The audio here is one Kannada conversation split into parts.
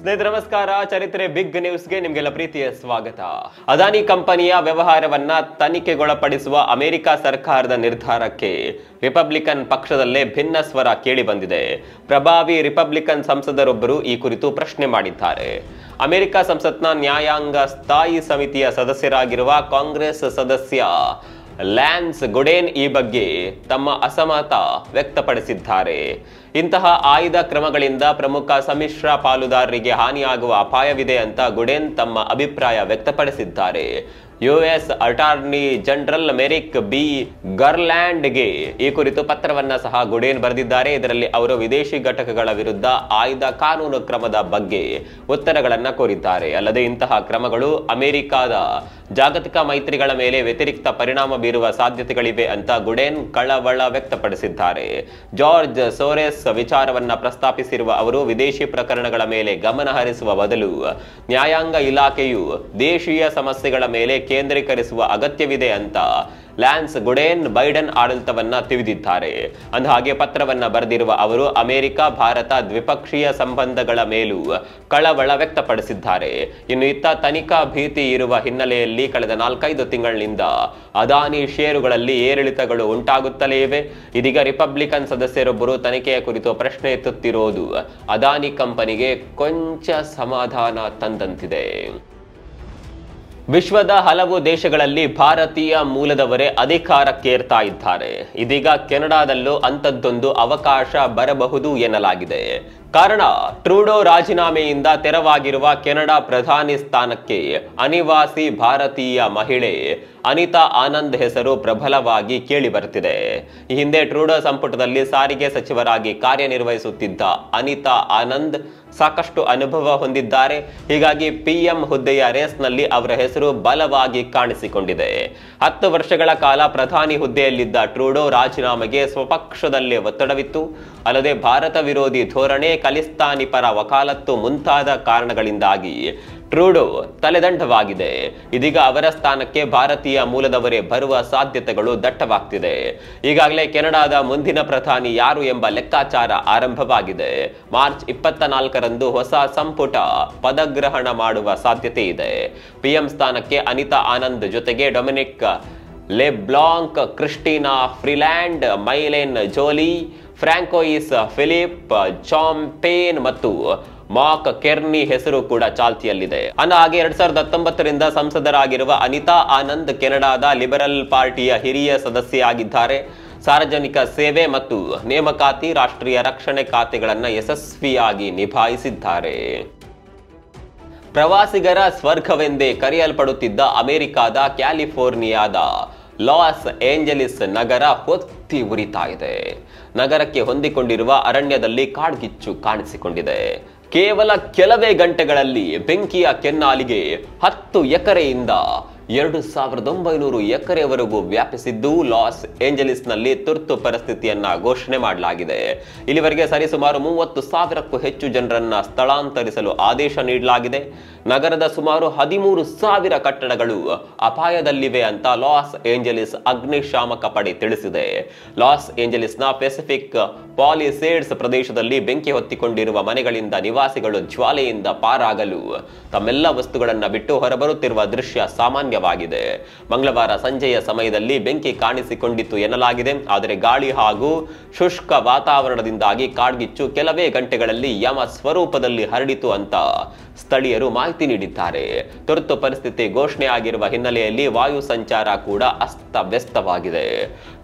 ಸ್ನೇಹಿತರೆ ನಮಸ್ಕಾರ. ಚರಿತ್ರೆ ಬಿಗ್ ನ್ಯೂಸ್ಗೆ ನಿಮಗೆಲ್ಲ ಪ್ರೀತಿಯ ಸ್ವಾಗತ. ಅದಾನಿ ಕಂಪನಿಯ ವ್ಯವಹಾರವನ್ನ ತನಿಖೆಗೊಳಪಡಿಸುವ ಅಮೆರಿಕ ಸರ್ಕಾರದ ನಿರ್ಧಾರಕ್ಕೆ ರಿಪಬ್ಲಿಕನ್ ಪಕ್ಷದಲ್ಲೇ ಭಿನ್ನ ಸ್ವರ ಕೇಳಿ ಬಂದಿದೆ. ಪ್ರಭಾವಿ ರಿಪಬ್ಲಿಕನ್ ಸಂಸದರೊಬ್ಬರು ಈ ಕುರಿತು ಪ್ರಶ್ನೆ ಮಾಡಿದ್ದಾರೆ. ಅಮೆರಿಕ ಸಂಸತ್ನ ನ್ಯಾಯಾಂಗ ಸ್ಥಾಯಿ ಸಮಿತಿಯ ಸದಸ್ಯರಾಗಿರುವ ಕಾಂಗ್ರೆಸ್ ಸದಸ್ಯ ಲ್ಯಾನ್ಸ್ ಗುಡೆನ್ ಈ ಬಗ್ಗೆ ತಮ್ಮ ಅಸಮತ ವ್ಯಕ್ತಪಡಿಸಿದ್ದಾರೆ. ಇಂತಹ ಆಯ್ದ ಕ್ರಮಗಳಿಂದ ಪ್ರಮುಖ ಸಮ್ಮಿಶ್ರ ಪಾಲುದಾರರಿಗೆ ಹಾನಿಯಾಗುವ ಅಪಾಯವಿದೆ ಅಂತ ಗುಡೆನ್ ತಮ್ಮ ಅಭಿಪ್ರಾಯ ವ್ಯಕ್ತಪಡಿಸಿದ್ದಾರೆ. ಯುಎಸ್ ಅಟಾರ್ನಿ ಜನರಲ್ ಮೆರಿಕ್ ಬಿ ಗರ್ಲ್ಯಾಂಡ್ಗೆ ಈ ಕುರಿತು ಪತ್ರವನ್ನ ಸಹ ಗುಡೆನ್ ಬರೆದಿದ್ದಾರೆ. ಇದರಲ್ಲಿ ಅವರು ವಿದೇಶಿ ಘಟಕಗಳ ವಿರುದ್ಧ ಆಯ್ದ ಕಾನೂನು ಕ್ರಮದ ಬಗ್ಗೆ ಉತ್ತರಗಳನ್ನ ಕೋರಿದ್ದಾರೆ. ಅಲ್ಲದೆ ಇಂತಹ ಕ್ರಮಗಳು ಅಮೆರಿಕದ ಜಾಗತಿಕ ಮೈತ್ರಿಗಳ ಮೇಲೆ ವ್ಯತಿರಿಕ್ತ ಪರಿಣಾಮ ಬೀರುವ ಸಾಧ್ಯತೆಗಳಿವೆ ಅಂತ ಗುಡೆನ್ ಕಳವಳ ವ್ಯಕ್ತಪಡಿಸಿದ್ದಾರೆ. ಜಾರ್ಜ್ ಸೋರೆಸ್ ವಿಚಾರವನ್ನ ಪ್ರಸ್ತಾಪಿಸಿರುವ ಅವರು ವಿದೇಶಿ ಪ್ರಕರಣಗಳ ಮೇಲೆ ಗಮನ ಹರಿಸುವ ಬದಲು ನ್ಯಾಯಾಂಗ ಇಲಾಖೆಯು ದೇಶೀಯ ಸಮಸ್ಯೆಗಳ ಮೇಲೆ ಕೇಂದ್ರೀಕರಿಸುವ ಅಗತ್ಯವಿದೆ ಅಂತ ಲ್ಯಾನ್ಸ್ ಗುಡೆನ್ ಬೈಡನ್ ಆಡಳಿತವನ್ನ ತಿವಿದಿದ್ದಾರೆ. ಅಂದಹಾಗೆ ಪತ್ರವನ್ನ ಬರೆದಿರುವ ಅವರು ಅಮೆರಿಕ ಭಾರತ ದ್ವಿಪಕ್ಷೀಯ ಸಂಬಂಧಗಳ ಮೇಲೂ ಕಳವಳ ವ್ಯಕ್ತಪಡಿಸಿದ್ದಾರೆ. ಇನ್ನು ಇತ್ತ ತನಿಖಾ ಭೀತಿ ಇರುವ ಹಿನ್ನೆಲೆಯಲ್ಲಿ ಕಳೆದ 4-5 ತಿಂಗಳಿನಿಂದ ಅದಾನಿ ಷೇರುಗಳಲ್ಲಿ ಏರಿಳಿತಗಳು ಉಂಟಾಗುತ್ತಲೇ ಇವೆ. ಇದೀಗ ರಿಪಬ್ಲಿಕನ್ ಸದಸ್ಯರೊಬ್ಬರು ತನಿಖೆಯ ಕುರಿತು ಪ್ರಶ್ನೆ ಎತ್ತುತ್ತಿರೋದು ಅದಾನಿ ಕಂಪನಿಗೆ ಕೊಂಚ ಸಮಾಧಾನ ತಂದಂತಿದೆ. ವಿಶ್ವದ ಹಲವು ದೇಶಗಳಲ್ಲಿ ಭಾರತೀಯ ಮೂಲದವರೇ ಅಧಿಕಾರಕ್ಕೇರ್ತಾ ಇದ್ದಾರೆ. ಇದೀಗ ಕೆನಡಾದಲ್ಲೂ ಅಂಥದ್ದೊಂದು ಅವಕಾಶ ಬರಬಹುದು ಎನ್ನಲಾಗಿದೆ. ಕಾರಣ ಟ್ರೂಡೋ ರಾಜೀನಾಮೆಯಿಂದ ತೆರವಾಗಿರುವ ಕೆನಡಾ ಪ್ರಧಾನಿ ಸ್ಥಾನಕ್ಕೆ ಅನಿವಾಸಿ ಭಾರತೀಯ ಮಹಿಳೆ ಅನಿತಾ ಆನಂದ್ ಹೆಸರು ಪ್ರಬಲವಾಗಿ ಕೇಳಿ ಬರ್ತಿದೆ. ಈ ಹಿಂದೆ ಟ್ರೂಡೋ ಸಂಪುಟದಲ್ಲಿ ಸಾರಿಗೆ ಸಚಿವರಾಗಿ ಕಾರ್ಯನಿರ್ವಹಿಸುತ್ತಿದ್ದ ಅನಿತಾ ಆನಂದ್ ಸಾಕಷ್ಟು ಅನುಭವ ಹೊಂದಿದ್ದಾರೆ. ಹೀಗಾಗಿ ಪಿಎಂ ಹುದ್ದೆಯ ರೇಸ್ನಲ್ಲಿ ಅವರ ಹೆಸರು ಬಲವಾಗಿ ಕಾಣಿಸಿಕೊಂಡಿದೆ. 10 ವರ್ಷಗಳ ಕಾಲ ಪ್ರಧಾನಿ ಹುದ್ದೆಯಲ್ಲಿದ್ದ ಟ್ರೂಡೋ ರಾಜೀನಾಮೆಗೆ ಸ್ವಪಕ್ಷದಲ್ಲೇ ಒತ್ತಡವಿತ್ತು. ಅಲ್ಲದೆ ಭಾರತ ವಿರೋಧಿ ಧೋರಣೆ, ಖಲಿಸ್ತಾನಿ ಪರ ವಕಾಲತ್ತು ಮುಂತಾದ ಕಾರಣಗಳಿಂದಾಗಿ ಟ್ರೂಡೋ ತಲೆದಂಡವಾಗಿದೆ. ಇದೀಗ ಅವರ ಸ್ಥಾನಕ್ಕೆ ಭಾರತೀಯ ಮೂಲದವರೇ ಬರುವ ಸಾಧ್ಯತೆಗಳು ದಟ್ಟವಾಗ್ತಿದೆ. ಈಗಾಗಲೇ ಕೆನಡಾದ ಮುಂದಿನ ಪ್ರಧಾನಿ ಯಾರು ಎಂಬ ಲೆಕ್ಕಾಚಾರ ಆರಂಭವಾಗಿದೆ. ಮಾರ್ಚ್ 24ರಂದು ಹೊಸ ಸಂಪುಟ ಪದಗ್ರಹಣ ಮಾಡುವ ಸಾಧ್ಯತೆ ಇದೆ. ಪಿಎಂ ಸ್ಥಾನಕ್ಕೆ ಅನಿತಾ ಆನಂದ್ ಜೊತೆಗೆ ಡೊಮಿನಿಕ್ ಲೆಬ್ಲಾಂಕ್, ಕ್ರಿಸ್ಟಿನಾ ಫ್ರೀಲ್ಯಾಂಡ್, ಮೈಲೆನ್ ಜೋಲಿ, ಫ್ರಾಂಕೋಯಿಸ್ ಫಿಲಿಪ್, ಚಾಂಪೇನ್ ಮತ್ತು ಮಾರ್ಕ್ ಕೆರ್ನಿ ಹೆಸರು ಕೂಡ ಚಾಲ್ತಿಯಲ್ಲಿದೆ. ಹಾಗೆ 2019ರಿಂದ ಸಂಸದರಾಗಿರುವ ಅನಿತಾ ಆನಂದ್ ಕೆನಡಾದ ಲಿಬರಲ್ ಪಾರ್ಟಿಯ ಹಿರಿಯ ಸದಸ್ಯೆಯಾಗಿದ್ದಾರೆ. ಸಾರ್ವಜನಿಕ ಸೇವೆ ಮತ್ತು ನೇಮಕಾತಿ, ರಾಷ್ಟ್ರೀಯ ರಕ್ಷಣೆ ಖಾತೆಗಳನ್ನು ಯಶಸ್ವಿಯಾಗಿ ನಿಭಾಯಿಸಿದ್ದಾರೆ. ಪ್ರವಾಸಿಗರ ಸ್ವರ್ಗವೆಂದೇ ಕರೆಯಲ್ಪಡುತ್ತಿದ್ದ ಅಮೆರಿಕದ ಕ್ಯಾಲಿಫೋರ್ನಿಯಾದ ಲಾಸ್ ಏಂಜಲೀಸ್ ನಗರ ಹೊತ್ತಿ ಉರಿತಾ ಇದೆ. ನಗರಕ್ಕೆ ಹೊಂದಿಕೊಂಡಿರುವ ಅರಣ್ಯದಲ್ಲಿ ಕಾಡ್ಗಿಚ್ಚು ಕಾಣಿಸಿಕೊಂಡಿದೆ. ಕೇವಲ ಕೆಲವೇ ಗಂಟೆಗಳಲ್ಲಿ ಬೆಂಕಿಯ ಕೆನ್ನಾಲಿಗೆ 10 ಎಕರೆಯಿಂದ 2900 ಎಕರೆವರೆಗೂ ವ್ಯಾಪಿಸಿದ್ದು ಲಾಸ್ ಏಂಜಲೀಸ್ನಲ್ಲಿ ತುರ್ತು ಪರಿಸ್ಥಿತಿಯನ್ನ ಘೋಷಣೆ ಮಾಡಲಾಗಿದೆ. ಇಲ್ಲಿವರೆಗೆ ಸರಿಸುಮಾರು 30,000ಕ್ಕೂ ಹೆಚ್ಚು ಜನರನ್ನ ಸ್ಥಳಾಂತರಿಸಲು ಆದೇಶ ನೀಡಲಾಗಿದೆ. ನಗರದ ಸುಮಾರು 13,000 ಕಟ್ಟಡಗಳು ಅಪಾಯದಲ್ಲಿವೆ ಅಂತ ಲಾಸ್ ಏಂಜಲೀಸ್ ಅಗ್ನಿಶಾಮಕ ಪಡೆ ತಿಳಿಸಿದೆ. ಲಾಸ್ ಏಂಜಲೀಸ್ನ ಪೆಸಿಫಿಕ್ ಪಾಲಿಸೇಡ್ಸ್ ಪ್ರದೇಶದಲ್ಲಿ ಬೆಂಕಿ ಹೊತ್ತಿಕೊಂಡಿರುವ ಮನೆಗಳಿಂದ ನಿವಾಸಿಗಳು ಜ್ವಾಲೆಯಿಂದ ಪಾರಾಗಲು ತಮ್ಮೆಲ್ಲ ವಸ್ತುಗಳನ್ನು ಬಿಟ್ಟು ಹೊರಬರುತ್ತಿರುವ ದೃಶ್ಯ ಸಾಮಾನ್ಯವಾಗಿದೆ. ಮಂಗಳವಾರ ಸಂಜೆಯ ಸಮಯದಲ್ಲಿ ಬೆಂಕಿ ಕಾಣಿಸಿಕೊಂಡಿತ್ತು ಎನ್ನಲಾಗಿದೆ. ಆದರೆ ಗಾಳಿ ಹಾಗೂ ಶುಷ್ಕ ವಾತಾವರಣದಿಂದಾಗಿ ಕಾಡ್ಗಿಚ್ಚು ಕೆಲವೇ ಗಂಟೆಗಳಲ್ಲಿ ಯಮ ಸ್ವರೂಪದಲ್ಲಿ ಹರಡಿತು ಅಂತ ಸ್ಥಳೀಯರು ಮಾಹಿತಿ ನೀಡಿದ್ದಾರೆ. ತುರ್ತು ಪರಿಸ್ಥಿತಿ ಘೋಷಣೆಯಾಗಿರುವ ಹಿನ್ನೆಲೆಯಲ್ಲಿ ವಾಯು ಸಂಚಾರ ಕೂಡ ಅಸ್ತವ್ಯಸ್ತವಾಗಿದೆ.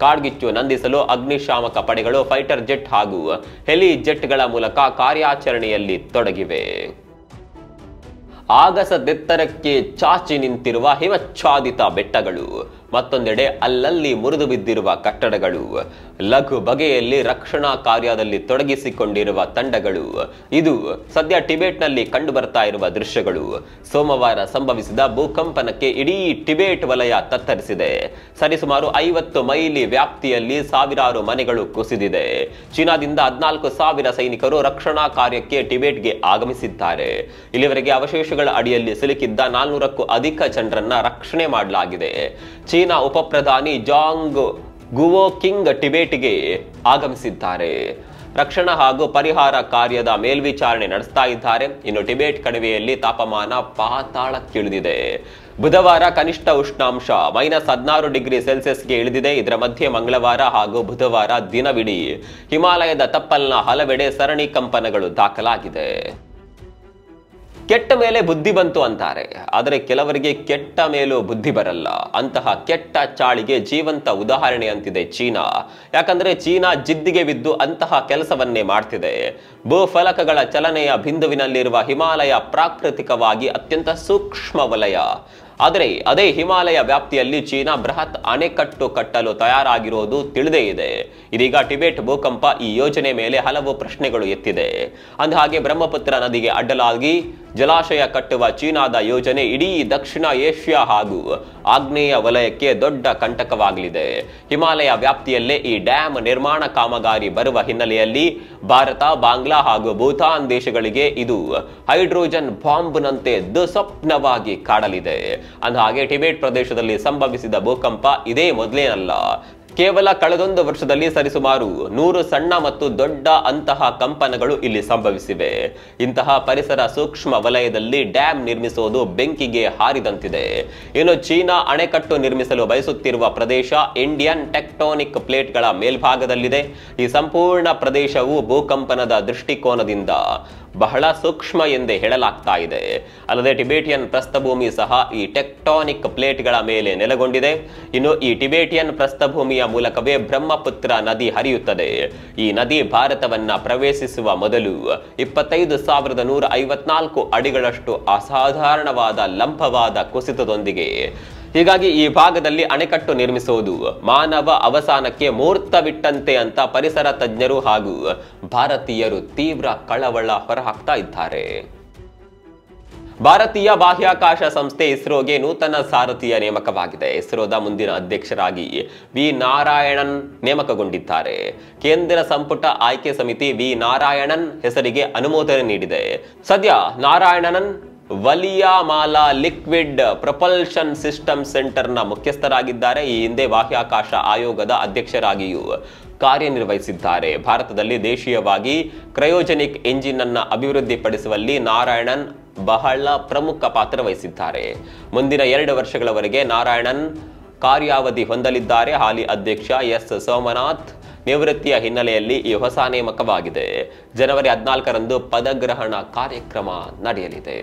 ಕಾಡ್ಗಿಚ್ಚು ನಂದಿಸಲು ಅಗ್ನಿಶಾಮಕ ಪಡೆಗಳು ಫೈಟರ್ ಜೆಟ್ ಹಾಗೂ ಹೆಲಿ ಜೆಟ್ಗಳ ಮೂಲಕ ಕಾರ್ಯಾಚರಣೆಯಲ್ಲಿ ತೊಡಗಿವೆ. ಆಗಸದೆತ್ತರಕ್ಕೆ ಚಾಚಿ ನಿಂತಿರುವ ಹಿಮಚ್ಛಾದಿತ ಬೆಟ್ಟಗಳು, ಮತ್ತೊಂದೆಡೆ ಅಲ್ಲಲ್ಲಿ ಮುರಿದು ಬಿದ್ದಿರುವ ಕಟ್ಟಡಗಳು, ಲಘು ಬಗೆಯಲ್ಲಿ ರಕ್ಷಣಾ ಕಾರ್ಯದಲ್ಲಿ ತೊಡಗಿಸಿಕೊಂಡಿರುವ ತಂಡಗಳು, ಇದು ಸದ್ಯ ಟಿಬೆಟ್ನಲ್ಲಿ ಕಂಡು ಬರ್ತಾ ಇರುವ ದೃಶ್ಯಗಳು. ಸೋಮವಾರ ಸಂಭವಿಸಿದ ಭೂಕಂಪನಕ್ಕೆ ಇಡೀ ಟಿಬೆಟ್ ವಲಯ ತತ್ತರಿಸಿದೆ. ಸರಿಸುಮಾರು 50 ಮೈಲಿ ವ್ಯಾಪ್ತಿಯಲ್ಲಿ ಸಾವಿರಾರು ಮನೆಗಳು ಕುಸಿದಿದೆ. ಚೀನಾದಿಂದ 14,000 ಸೈನಿಕರು ರಕ್ಷಣಾ ಕಾರ್ಯಕ್ಕೆ ಟಿಬೆಟ್ಗೆ ಆಗಮಿಸಿದ್ದಾರೆ. ಇಲ್ಲಿವರೆಗೆ ಅವಶೇಷಗಳ ಅಡಿಯಲ್ಲಿ ಸಿಲುಕಿದ್ದ 400ಕ್ಕೂ ಅಧಿಕ ಜನರನ್ನ ರಕ್ಷಣೆ ಮಾಡಲಾಗಿದೆ. ಚೀನಾ ಉಪ ಪ್ರಧಾನಿ ಜಾಂಗ್ ಗುವೋ ಕಿಂಗ್ ಟಿಬೆಟ್ಗೆ ಆಗಮಿಸಿದ್ದಾರೆ. ರಕ್ಷಣಾ ಹಾಗೂ ಪರಿಹಾರ ಕಾರ್ಯದ ಮೇಲ್ವಿಚಾರಣೆ ನಡೆಸ್ತಾ ಇದ್ದಾರೆ. ಇನ್ನು ಟಿಬೆಟ್ ಕಣಿವೆಯಲ್ಲಿ ತಾಪಮಾನ ಪಾತಾಳಕ್ಕಿಳಿದಿದೆ. ಬುಧವಾರ ಕನಿಷ್ಠ ಉಷ್ಣಾಂಶ -16 ಡಿಗ್ರಿ ಸೆಲ್ಸಿಯಸ್ಗೆ ಇಳಿದಿದೆ. ಇದರ ಮಧ್ಯೆ ಮಂಗಳವಾರ ಹಾಗೂ ಬುಧವಾರ ದಿನವಿಡೀ ಹಿಮಾಲಯದ ತಪ್ಪಲಿನ ಹಲವೆಡೆ ಸರಣಿ ಕಂಪನಗಳು ದಾಖಲಾಗಿದೆ. ಕೆಟ್ಟ ಮೇಲೆ ಬುದ್ಧಿ ಬಂತು ಅಂತಾರೆ, ಆದರೆ ಕೆಲವರಿಗೆ ಕೆಟ್ಟ ಮೇಲೂ ಬುದ್ಧಿ ಬರಲ್ಲ. ಅಂತಹ ಕೆಟ್ಟ ಚಾಳಿಗೆ ಜೀವಂತ ಉದಾಹರಣೆ ಅಂತಿದೆ ಚೀನಾ. ಯಾಕಂದ್ರೆ ಚೀನಾ ಜಿದ್ದಿಗೆ ಬಿದ್ದು ಅಂತಹ ಕೆಲಸವನ್ನೇ ಮಾಡ್ತಿದೆ. ಭೂಫಲಕಗಳ ಚಲನೆಯ ಬಿಂದುವಿನಲ್ಲಿರುವ ಹಿಮಾಲಯ ಪ್ರಾಕೃತಿಕವಾಗಿ ಅತ್ಯಂತ ಸೂಕ್ಷ್ಮ ವಲಯ. ಆದರೆ ಅದೇ ಹಿಮಾಲಯ ವ್ಯಾಪ್ತಿಯಲ್ಲಿ ಚೀನಾ ಬೃಹತ್ ಅಣೆಕಟ್ಟು ಕಟ್ಟಲು ತಯಾರಾಗಿರೋದು ತಿಳಿದೇ ಇದೆ. ಇದೀಗ ಟಿಬೆಟ್ ಭೂಕಂಪ ಈ ಯೋಜನೆ ಮೇಲೆ ಹಲವು ಪ್ರಶ್ನೆಗಳು ಎತ್ತಿದೆ. ಅಂದಹಾಗೆ ಬ್ರಹ್ಮಪುತ್ರ ನದಿಗೆ ಅಡ್ಡಲಾಗಿ ಜಲಾಶಯ ಕಟ್ಟುವ ಚೀನಾದ ಯೋಜನೆ ಇಡೀ ದಕ್ಷಿಣ ಏಷ್ಯಾ ಹಾಗೂ ಆಗ್ನೇಯ ವಲಯಕ್ಕೆ ದೊಡ್ಡ ಕಂಟಕವಾಗಲಿದೆ. ಹಿಮಾಲಯ ವ್ಯಾಪ್ತಿಯಲ್ಲೇ ಈ ಡ್ಯಾಮ್ ನಿರ್ಮಾಣ ಕಾಮಗಾರಿ ಬರುವ ಹಿನ್ನೆಲೆಯಲ್ಲಿ ಭಾರತ, ಬಾಂಗ್ಲಾ ಹಾಗೂ ಭೂತಾನ್ ದೇಶಗಳಿಗೆ ಇದು ಹೈಡ್ರೋಜನ್ ಬಾಂಬ್ನಂತೆ ದುಸ್ವಪ್ನವಾಗಿ ಕಾಡಲಿದೆ. ಅಂದಹಾಗೆ ಟಿಬೆಟ್ ಪ್ರದೇಶದಲ್ಲಿ ಸಂಭವಿಸಿದ ಭೂಕಂಪ ಇದೇ ಮೊದಲೇನಲ್ಲ. ಕೇವಲ ಕಳೆದೊಂದು ವರ್ಷದಲ್ಲಿ ಸರಿಸುಮಾರು 100 ಸಣ್ಣ ಮತ್ತು ದೊಡ್ಡ ಅಂತಹ ಕಂಪನಗಳು ಇಲ್ಲಿ ಸಂಭವಿಸಿವೆ. ಇಂತಹ ಪರಿಸರ ಸೂಕ್ಷ್ಮ ವಲಯದಲ್ಲಿ ಡ್ಯಾಮ್ ನಿರ್ಮಿಸುವುದು ಬೆಂಕಿಗೆ ಹಾರಿದಂತಿದೆ. ಇನ್ನು ಚೀನಾ ಅಣೆಕಟ್ಟು ನಿರ್ಮಿಸಲು ಬಯಸುತ್ತಿರುವ ಪ್ರದೇಶ ಇಂಡಿಯನ್ ಟೆಕ್ಟೋನಿಕ್ ಪ್ಲೇಟ್ಗಳ ಮೇಲ್ಭಾಗದಲ್ಲಿದೆ. ಈ ಸಂಪೂರ್ಣ ಪ್ರದೇಶವು ಭೂಕಂಪನದ ದೃಷ್ಟಿಕೋನದಿಂದ ಬಹಳ ಸೂಕ್ಷ್ಮ ಎಂದೇ ಹೇಳಲಾಗ್ತಾ ಇದೆ. ಅಲ್ಲದೆ ಟಿಬೆಟಿಯನ್ ಪ್ರಸ್ಥಭೂಮಿ ಸಹ ಈ ಟೆಕ್ಟಾನಿಕ್ ಪ್ಲೇಟ್ಗಳ ಮೇಲೆ ನೆಲೆಗೊಂಡಿದೆ. ಇನ್ನು ಈ ಟಿಬೆಟಿಯನ್ ಪ್ರಸ್ಥಭೂಮಿಯ ಮೂಲಕವೇ ಬ್ರಹ್ಮಪುತ್ರ ನದಿ ಹರಿಯುತ್ತದೆ. ಈ ನದಿ ಭಾರತವನ್ನ ಪ್ರವೇಶಿಸುವ ಮೊದಲು 25,154 ಅಡಿಗಳಷ್ಟು ಅಸಾಧಾರಣವಾದ ಲಂಬವಾದ ಕುಸಿತದೊಂದಿಗೆ. ಹೀಗಾಗಿ ಈ ಭಾಗದಲ್ಲಿ ಅಣೆಕಟ್ಟು ನಿರ್ಮಿಸುವುದು ಮಾನವ ಅವಸಾನಕ್ಕೆ ಮುಹೂರ್ತವಿಟ್ಟಂತೆ ಅಂತ ಪರಿಸರ ತಜ್ಞರು ಹಾಗೂ ಭಾರತೀಯರು ತೀವ್ರ ಕಳವಳ ಹೊರಹಾಕ್ತಾ ಇದ್ದಾರೆ. ಭಾರತೀಯ ಬಾಹ್ಯಾಕಾಶ ಸಂಸ್ಥೆ ಇಸ್ರೋಗೆ ನೂತನ ಸಾರಥಿಯ ನೇಮಕವಾಗಿದೆ. ಇಸ್ರೋದ ಮುಂದಿನ ಅಧ್ಯಕ್ಷರಾಗಿ ವಿ ನಾರಾಯಣನ್ ನೇಮಕಗೊಂಡಿದ್ದಾರೆ. ಕೇಂದ್ರ ಸಂಪುಟ ಆಯ್ಕೆ ಸಮಿತಿ ವಿ ನಾರಾಯಣನ್ ಹೆಸರಿಗೆ ಅನುಮೋದನೆ ನೀಡಿದೆ. ಸದ್ಯ ನಾರಾಯಣನ್ ವಲಿಯಾಮಾಲಾ ಲಿಕ್ವಿಡ್ ಪ್ರೊಪಲ್ಷನ್ ಸಿಸ್ಟಮ್ ಸೆಂಟರ್ನ ಮುಖ್ಯಸ್ಥರಾಗಿದ್ದಾರೆ. ಈ ಹಿಂದೆ ಬಾಹ್ಯಾಕಾಶ ಆಯೋಗದ ಅಧ್ಯಕ್ಷರಾಗಿಯೂ ಕಾರ್ಯನಿರ್ವಹಿಸಿದ್ದಾರೆ. ಭಾರತದಲ್ಲಿ ದೇಶೀಯವಾಗಿ ಕ್ರಯೋಜೆನಿಕ್ ಎಂಜಿನ್ ಅನ್ನು ಅಭಿವೃದ್ಧಿಪಡಿಸುವಲ್ಲಿ ನಾರಾಯಣನ್ ಬಹಳ ಪ್ರಮುಖ ಪಾತ್ರ ವಹಿಸಿದ್ದಾರೆ. ಮುಂದಿನ 2 ವರ್ಷಗಳವರೆಗೆ ನಾರಾಯಣನ್ ಕಾರ್ಯಾವಧಿ ಹೊಂದಲಿದ್ದಾರೆ. ಹಾಲಿ ಅಧ್ಯಕ್ಷ ಎಸ್ ಸೋಮನಾಥ್ ನಿವೃತ್ತಿಯ ಹಿನ್ನೆಲೆಯಲ್ಲಿ ಈ ಹೊಸ ನೇಮಕವಾಗಿದೆ. ಜನವರಿ 14ರಂದು ಪದಗ್ರಹಣ ಕಾರ್ಯಕ್ರಮ ನಡೆಯಲಿದೆ.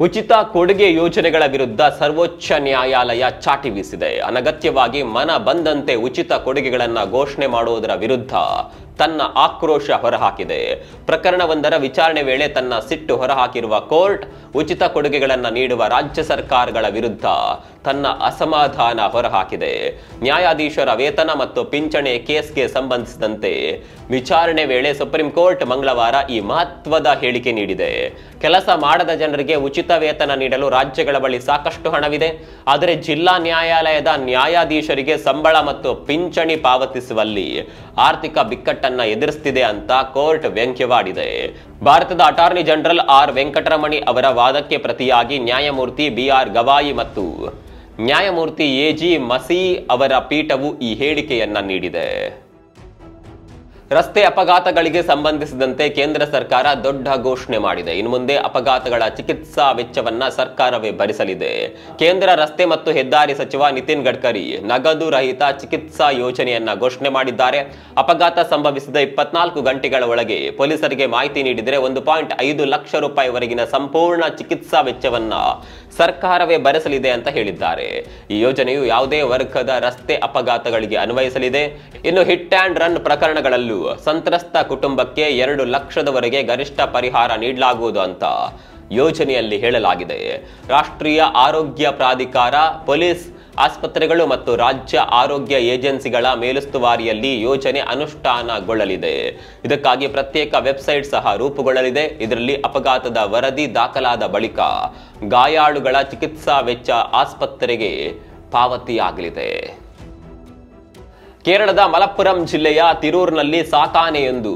ಉಚಿತ ಕೊಡುಗೆ ಯೋಜನೆಗಳ ವಿರುದ್ಧ ಸರ್ವೋಚ್ಚ ನ್ಯಾಯಾಲಯ ಚಾಟಿ ಬೀಸಿದೆ. ಅನಗತ್ಯವಾಗಿ ಮನ ಬಂದಂತೆ ಉಚಿತ ಕೊಡುಗೆಗಳನ್ನು ಘೋಷಣೆ ಮಾಡುವುದರ ವಿರುದ್ಧ ತನ್ನ ಆಕ್ರೋಶ ಹೊರಹಾಕಿದೆ. ಪ್ರಕರಣವೊಂದರ ವಿಚಾರಣೆ ವೇಳೆ ತನ್ನ ಸಿಟ್ಟು ಹೊರಹಾಕಿರುವ ಕೋರ್ಟ್ ಉಚಿತ ಕೊಡುಗೆಗಳನ್ನು ನೀಡುವ ರಾಜ್ಯ ಸರ್ಕಾರಗಳ ವಿರುದ್ಧ ತನ್ನ ಅಸಮಾಧಾನ ಹೊರಹಾಕಿದೆ. ನ್ಯಾಯಾಧೀಶರ ವೇತನ ಮತ್ತು ಪಿಂಚಣಿ ಕೇಸ್ಗೆ ಸಂಬಂಧಿಸಿದಂತೆ ವಿಚಾರಣೆ ವೇಳೆ ಸುಪ್ರೀಂ ಕೋರ್ಟ್ ಮಂಗಳವಾರ ಈ ಮಹತ್ವದ ಹೇಳಿಕೆ ನೀಡಿದೆ. ಕೆಲಸ ಮಾಡದ ಜನರಿಗೆ ಉಚಿತ ವೇತನ ನೀಡಲು ರಾಜ್ಯಗಳ ಬಳಿ ಸಾಕಷ್ಟು ಹಣವಿದೆ. ಆದರೆ ಜಿಲ್ಲಾ ನ್ಯಾಯಾಲಯದ ನ್ಯಾಯಾಧೀಶರಿಗೆ ಸಂಬಳ ಮತ್ತು ಪಿಂಚಣಿ ಪಾವತಿಸುವಲ್ಲಿ ಆರ್ಥಿಕ ಬಿಕ್ಕಟ್ಟನ್ನು ಎದುರಿಸುತ್ತಿದೆ ಅಂತ ಕೋರ್ಟ್ ವ್ಯಂಗ್ಯವಾಡಿದೆ. ಭಾರತದ ಅಟಾರ್ನಿ ಜನರಲ್ ಆರ್ ವೆಂಕಟರಮಣಿ ಅವರ ವಾದಕ್ಕೆ ಪ್ರತಿಯಾಗಿ ನ್ಯಾಯಮೂರ್ತಿ ಬಿಆರ್ ಗವಾಯಿ ಮತ್ತು ನ್ಯಾಯಮೂರ್ತಿ ಎಜಿ ಮಸಿ ಅವರ ಪೀಠವು ಈ ಹೇಳಿಕೆಯನ್ನ ನೀಡಿದೆ. ರಸ್ತೆ ಅಪಘಾತಗಳಿಗೆ ಸಂಬಂಧಿಸಿದಂತೆ ಕೇಂದ್ರ ಸರ್ಕಾರ ದೊಡ್ಡ ಘೋಷಣೆ ಮಾಡಿದೆ. ಇನ್ನು ಮುಂದೆ ಅಪಘಾತಗಳ ಚಿಕಿತ್ಸಾ ವೆಚ್ಚವನ್ನ ಸರ್ಕಾರವೇ ಭರಿಸಲಿದೆ. ಕೇಂದ್ರ ರಸ್ತೆ ಮತ್ತು ಹೆದ್ದಾರಿ ಸಚಿವ ನಿತಿನ್ ಗಡ್ಕರಿ ನಗದು ರಹಿತ ಚಿಕಿತ್ಸಾ ಯೋಜನೆಯನ್ನ ಘೋಷಣೆ ಮಾಡಿದ್ದಾರೆ. ಅಪಘಾತ ಸಂಭವಿಸಿದ 24 ಗಂಟೆಗಳ ಒಳಗೆ ಪೊಲೀಸರಿಗೆ ಮಾಹಿತಿ ನೀಡಿದರೆ 1.5 ಲಕ್ಷ ರೂಪಾಯಿವರೆಗಿನ ಸಂಪೂರ್ಣ ಚಿಕಿತ್ಸಾ ವೆಚ್ಚವನ್ನ ಸರ್ಕಾರವೇ ಭರಿಸಲಿದೆ ಅಂತ ಹೇಳಿದ್ದಾರೆ. ಈ ಯೋಜನೆಯು ಯಾವುದೇ ವರ್ಗದ ರಸ್ತೆ ಅಪಘಾತಗಳಿಗೆ ಅನ್ವಯಿಸಲಿದೆ. ಇನ್ನು ಹಿಟ್ ಅಂಡ್ ರನ್ ಪ್ರಕರಣಗಳಲ್ಲೂ ಸಂತ್ರಸ್ತ ಕುಟುಂಬಕ್ಕೆ 2 ಲಕ್ಷದವರೆಗೆ ಗರಿಷ್ಠ ಪರಿಹಾರ ನೀಡಲಾಗುವುದು ಅಂತ ಯೋಜನೆಯಲ್ಲಿ ಹೇಳಲಾಗಿದೆ. ರಾಷ್ಟ್ರೀಯ ಆರೋಗ್ಯ ಪ್ರಾಧಿಕಾರ, ಪೊಲೀಸ್, ಆಸ್ಪತ್ರೆಗಳು ಮತ್ತು ರಾಜ್ಯ ಆರೋಗ್ಯ ಏಜೆನ್ಸಿಗಳ ಮೇಲುಸ್ತುವಾರಿಯಲ್ಲಿ ಯೋಜನೆ ಅನುಷ್ಠಾನಗೊಳ್ಳಲಿದೆ. ಇದಕ್ಕಾಗಿ ಪ್ರತ್ಯೇಕ ವೆಬ್ಸೈಟ್ ಸಹ ರೂಪುಗೊಳ್ಳಲಿದೆ. ಇದರಲ್ಲಿ ಅಪಘಾತದ ವರದಿ ದಾಖಲಾದ ಬಳಿಕ ಗಾಯಾಳುಗಳ ಚಿಕಿತ್ಸಾ ವೆಚ್ಚ ಆಸ್ಪತ್ರೆಗೆ ಪಾವತಿಯಾಗಲಿದೆ. ಕೇರಳದ ಮಲಪ್ಪುರಂ ಜಿಲ್ಲೆಯ ತಿರೂರಿನಲ್ಲಿ ಸಾಕಾನೆಯೊಂದು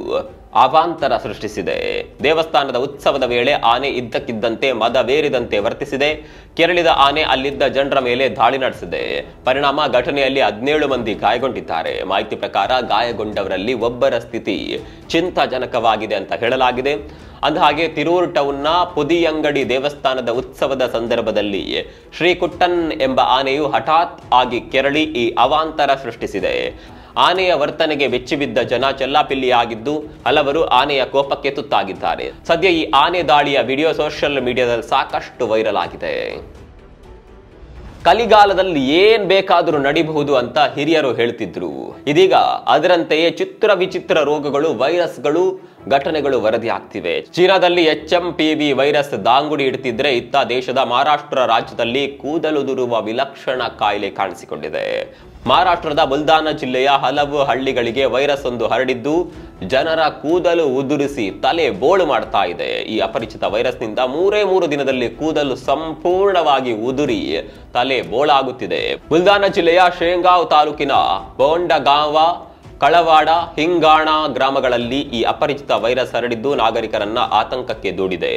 ಅವಾಂತರ ಸೃಷ್ಟಿಸಿದೆ. ದೇವಸ್ಥಾನದ ಉತ್ಸವದ ವೇಳೆ ಆನೆ ಇದ್ದಕ್ಕಿದ್ದಂತೆ ಮದವೇರಿದಂತೆ ವರ್ತಿಸಿದೆ. ಕೆರಳಿದ ಆನೆ ಅಲ್ಲಿದ್ದ ಜನರ ಮೇಲೆ ದಾಳಿ ನಡೆಸಿದೆ. ಪರಿಣಾಮ ಘಟನೆಯಲ್ಲಿ 17 ಮಂದಿ ಗಾಯಗೊಂಡಿದ್ದಾರೆ. ಮಾಹಿತಿ ಪ್ರಕಾರ ಗಾಯಗೊಂಡವರಲ್ಲಿ ಒಬ್ಬರ ಸ್ಥಿತಿ ಚಿಂತಾಜನಕವಾಗಿದೆ ಅಂತ ಹೇಳಲಾಗಿದೆ. ಅಂದಹಾಗೆ ತಿರೂರು ಟೌನ್ನ ಪುದಿಯಂಗಡಿ ದೇವಸ್ಥಾನದ ಉತ್ಸವದ ಸಂದರ್ಭದಲ್ಲಿ ಶ್ರೀಕುಟ್ಟನ್ ಎಂಬ ಆನೆಯು ಹಠಾತ್ ಆಗಿ ಕೆರಳಿ ಈ ಅವಾಂತರ ಸೃಷ್ಟಿಸಿದೆ. ಆನೆಯ ವರ್ತನೆಗೆ ಬೆಚ್ಚಿಬಿದ್ದ ಜನ ಚೆಲ್ಲಾಪಿಲ್ಲಿಯಾಗಿದ್ದು ಹಲವರು ಆನೆಯ ಕೋಪಕ್ಕೆ ತುತ್ತಾಗಿದ್ದಾರೆ. ಸದ್ಯ ಈ ಆನೆ ದಾಳಿಯ ವಿಡಿಯೋ ಸೋಷಿಯಲ್ ಮೀಡಿಯಾದಲ್ಲಿ ಸಾಕಷ್ಟು ವೈರಲ್ ಆಗಿದೆ. ಕಲಿಗಾಲದಲ್ಲಿ ಏನ್ ಬೇಕಾದರೂ ನಡಿಬಹುದು ಅಂತ ಹಿರಿಯರು ಹೇಳ್ತಿದ್ರು. ಇದೀಗ ಅದರಂತೆಯೇ ಚಿತ್ರ ವಿಚಿತ್ರ ರೋಗಗಳು, ವೈರಸ್ಗಳು, ಘಟನೆಗಳು ವರದಿಯಾಗ್ತಿವೆ. ಚೀನಾದಲ್ಲಿ HMPV ವೈರಸ್ ದಾಂಗುಡಿ ಇಡ್ತಿದ್ರೆ ಇತ್ತ ದೇಶದ ಮಹಾರಾಷ್ಟ್ರ ರಾಜ್ಯದಲ್ಲಿ ಕೂದಲುದುರುವ ವಿಲಕ್ಷಣ ಕಾಯಿಲೆ ಕಾಣಿಸಿಕೊಂಡಿದೆ. ಮಹಾರಾಷ್ಟ್ರದ ಬುಲ್ದಾನ ಜಿಲ್ಲೆಯ ಹಲವು ಹಳ್ಳಿಗಳಿಗೆ ವೈರಸ್ ಒಂದು ಹರಡಿದ್ದು ಜನರ ಕೂದಲು ಉದುರಿಸಿ ತಲೆ ಬೋಳು ಮಾಡ್ತಾ ಇದೆ. ಈ ಅಪರಿಚಿತ ವೈರಸ್ನಿಂದ 3 ದಿನದಲ್ಲಿ ಕೂದಲು ಸಂಪೂರ್ಣವಾಗಿ ಉದುರಿ ತಲೆ ಬೋಳಾಗುತ್ತಿದೆ. ಬುಲ್ದಾನ ಜಿಲ್ಲೆಯ ಶೇಂಗಾವ್ ತಾಲೂಕಿನ ಬೋಂಡಗಾಂವ, ಕಳವಾಡ, ಹಿಂಗಾಣ ಗ್ರಾಮಗಳಲ್ಲಿ ಈ ಅಪರಿಚಿತ ವೈರಸ್ ಹರಡಿದ್ದು ನಾಗರಿಕರನ್ನ ಆತಂಕಕ್ಕೆ ದೂಡಿದೆ.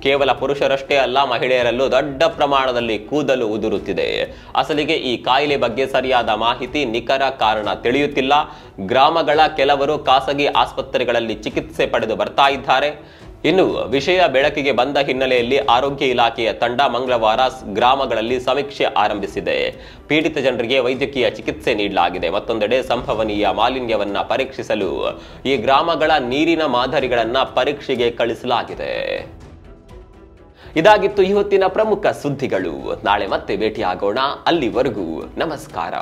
ಕೇವಲ ಪುರುಷರಷ್ಟೇ ಅಲ್ಲ, ಮಹಿಳೆಯರಲ್ಲೂ ದೊಡ್ಡ ಪ್ರಮಾಣದಲ್ಲಿ ಕೂದಲು ಉದುರುತ್ತಿದೆ. ಅಸಲಿಗೆ ಈ ಕಾಯಿಲೆ ಬಗ್ಗೆ ಸರಿಯಾದ ಮಾಹಿತಿ, ನಿಖರ ಕಾರಣ ತಿಳಿಯುತ್ತಿಲ್ಲ. ಗ್ರಾಮಗಳ ಕೆಲವರು ಖಾಸಗಿ ಆಸ್ಪತ್ರೆಗಳಲ್ಲಿ ಚಿಕಿತ್ಸೆ ಪಡೆದು ಬರ್ತಾ ಇದ್ದಾರೆ. ಇನ್ನು ವಿಷಯ ಬೆಳಕಿಗೆ ಬಂದ ಹಿನ್ನೆಲೆಯಲ್ಲಿ ಆರೋಗ್ಯ ಇಲಾಖೆಯ ತಂಡ ಮಂಗಳವಾರ ಗ್ರಾಮಗಳಲ್ಲಿ ಸಮೀಕ್ಷೆ ಆರಂಭಿಸಿದೆ. ಪೀಡಿತ ಜನರಿಗೆ ವೈದ್ಯಕೀಯ ಚಿಕಿತ್ಸೆ ನೀಡಲಾಗಿದೆ. ಮತ್ತೊಂದೆಡೆ ಸಂಭವನೀಯ ಮಾಲಿನ್ಯವನ್ನ ಪರೀಕ್ಷಿಸಲು ಈ ಗ್ರಾಮಗಳ ನೀರಿನ ಮಾದರಿಗಳನ್ನ ಪರೀಕ್ಷೆಗೆ ಕಳಿಸಲಾಗಿದೆ. ಇದಾಗಿತ್ತು ಇವತ್ತಿನ ಪ್ರಮುಖ ಸುದ್ದಿಗಳು. ನಾಳೆ ಮತ್ತೆ ಭೇಟಿಯಾಗೋಣ. ಅಲ್ಲಿವರೆಗೂ ನಮಸ್ಕಾರ.